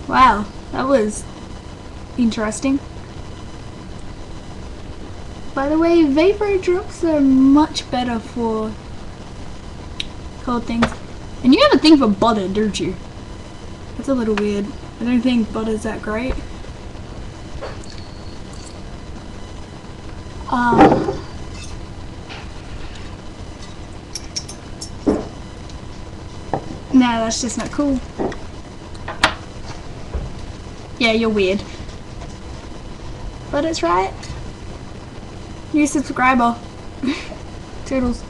Wow, that was interesting. By the way, vapor drops are much better for cold things. And you have a thing for butter, don't you? That's a little weird. I don't think butter's that great. Nah, that's just not cool. Yeah, you're weird. But it's right. New subscriber. Toodles.